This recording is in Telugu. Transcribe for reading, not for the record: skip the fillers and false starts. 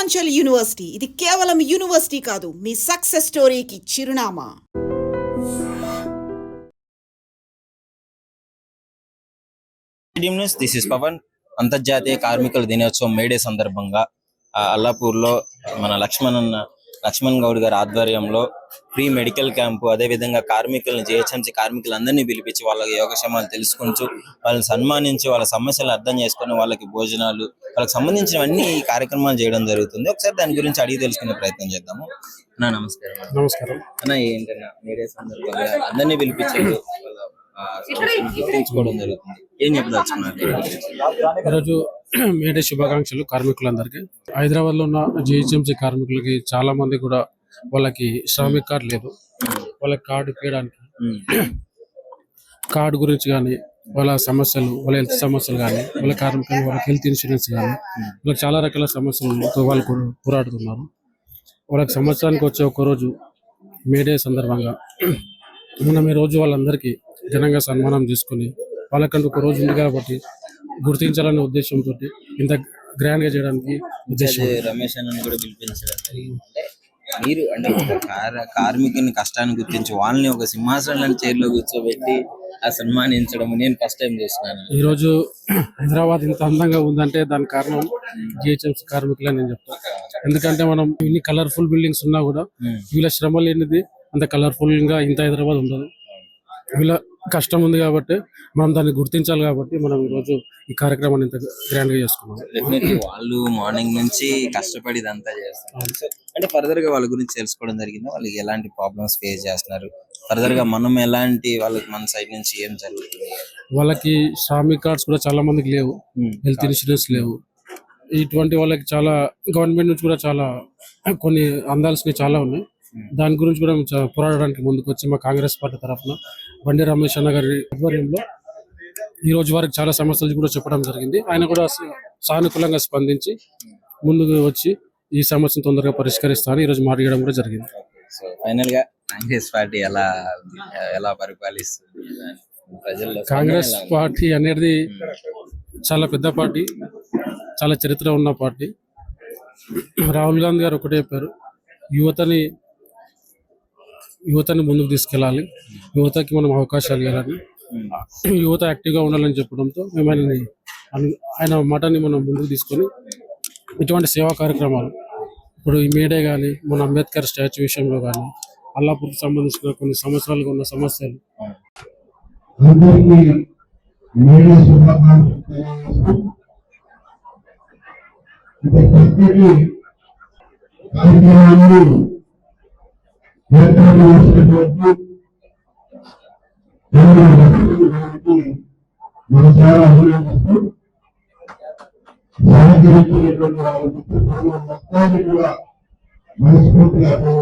పూర్వాంచల్ యూనివర్సిటీ ఇది కేవలం యూనివర్సిటీ కాదు, మీ సక్సెస్ స్టోరీకి చిరునామా. This is Pavan. అంతర్జాతీయ కార్మికుల దినోత్సవం మేడే సందర్భంగా అల్లాపూర్లో మన లక్ష్మణ్ గౌడ్ గారి ఆధ్వర్యంలో ఫ్రీ మెడికల్ క్యాంపు, అదేవిధంగా కార్మికులను జిహెచ్ఎంసీ కార్మికులందరినీ పిలిపించి వాళ్ళకి యోగక్షేమాలు తెలుసుకుంటూ వాళ్ళని సన్మానించి వాళ్ళ సమస్యలు అర్థం చేసుకుని వాళ్ళకి భోజనాలు వాళ్ళకి సంబంధించినవన్నీ ఈ కార్యక్రమాలు చేయడం జరుగుతుంది. ఒకసారి దాని గురించి అడిగి తెలుసుకునే ప్రయత్నం చేద్దాము. అన్నా నమస్కారం. నమస్కారం అన్నా, ఏంటన్నా మేడే సందర్భంగా అందరినీ పిలిపించారు, గుర్తించుకోవడం జరుగుతుంది, ఏం చెప్పదలుచుకున్నారు? ఈరోజు మేడే శుభాకాంక్షలు కార్మికులందరికీ. హైదరాబాద్ లో ఉన్న జిహెచ్ఎంసీ కార్మికులకి చాలా మంది కూడా వాళ్ళకి శ్రామిక్ కార్డు లేదు. వాళ్ళకి కార్డు ఇప్పించడానికి కార్డు గురించి కానీ వాళ్ళ సమస్యలు, వాళ్ళ హెల్త్ సమస్యలు కానీ, వాళ్ళ కార్మికులు వాళ్ళకి హెల్త్ ఇన్సూరెన్స్ కానీ, వాళ్ళకి చాలా రకాల సమస్యలతో వాళ్ళు పోరాడుతున్నారు. వాళ్ళకి సంవత్సరానికి వచ్చే ఒక్కరోజు మేడే సందర్భంగా మనం ఈ రోజు వాళ్ళందరికీ ఘనంగా సన్మానం చేసుకుని వాళ్ళకంటూ ఒక రోజు ఉంది కాబట్టి గుర్తించాలనే ఉద్దేశంతో ఇంత గ్రాండ్ గా చేయడానికి ఉద్దేశం. రమేష్ అన్న కూడా పిలిపించడం జరిగింది. మీరు అంటే కార్మికుని కష్టాన్ని గుర్తించి వాళ్ళని ఒక సింహాసనం చైర్లో కూర్చోబెట్టి ఆ సన్మానించడం నేను ఫస్ట్ టైం చేస్తున్నాను. ఈ రోజు హైదరాబాద్ ఇంత అందంగా ఉందంటే దానికి కారణం జిహెచ్ఎంసీ కార్మికులే నేను చెప్తాను. ఎందుకంటే మనం ఇన్ని కలర్ఫుల్ బిల్డింగ్స్ ఉన్నా కూడా వీళ్ళ శ్రమ లేనిది అంత కలర్ఫుల్ గా ఇంత హైదరాబాద్ ఉండదు. వీళ్ళ కష్టం ఉంది కాబట్టి మనం దాన్ని గుర్తించాలి కాబట్టి మనం ఈ రోజు ఈ కార్యక్రమాన్ని ఇంత గ్రాండ్ గా చేసుకున్నాం. వాళ్ళు మార్నింగ్ నుంచి కష్టపడి ఇదంతా చేస్తారు. అంటే ఫర్దర్ గా వాళ్ళ గురించి తెలుసుకోవడం జరిగింది, వాళ్ళకి ఎలాంటి ప్రాబ్లమ్స్ ఫేస్ చేస్తున్నారు, ఫర్దర్ గా మనం ఎలాంటి వాళ్ళకి మన సైడ్ నుంచి ఏం జరుగుతుంది. వాళ్ళకి శ్రామిక్ కార్డ్స్ కూడా చాలా మందికి లేవు, హెల్త్ ఇన్సూరెన్స్ లేవు. ఇటువంటి వాళ్ళకి చాలా గవర్నమెంట్ నుంచి కూడా చాలా కొన్ని అందాల్సినవి చాలా ఉన్నాయి. దాని గురించి కూడా పోరాడడానికి ముందుకు వచ్చి మా కాంగ్రెస్ పార్టీ తరఫున బండి రమేష్ అన్న గారి ఆధ్వర్యంలో ఈ రోజు వారికి చాలా సమస్యలు కూడా చెప్పడం జరిగింది. ఆయన కూడా సానుకూలంగా స్పందించి ముందుకు వచ్చి ఈ సమస్యను తొందరగా పరిష్కరిస్తానని ఈ రోజు మాట్లాడడం కూడా జరిగింది. సో ఫైనల్ గా కాంగ్రెస్ పార్టీ ఎలా పరిపాలిస్తుంది ప్రజల్లో? కాంగ్రెస్ పార్టీ అనేది చాలా పెద్ద పార్టీ, చాలా చరిత్ర ఉన్న పార్టీ. రాహుల్ గాంధీ గారు ఒకటే చెప్పారు, యువతని ముందుకు తీసుకెళ్ళాలి, యువతకి మనం అవకాశాలు ఇవ్వాలని, యువత యాక్టివ్గా ఉండాలని చెప్పడంతో మేము ఆయన మాటని మనం ముందుకు తీసుకొని ఇటువంటి సేవా కార్యక్రమాలు ఇప్పుడు ఈ మేడే కానీ మన అంబేద్కర్ స్టాచ్యూ విషయంలో కానీ అల్లాపూర్కి సంబంధించిన కొన్ని సంవత్సరాలుగా ఉన్న సమస్యలు మనస్ఫూర్తిగా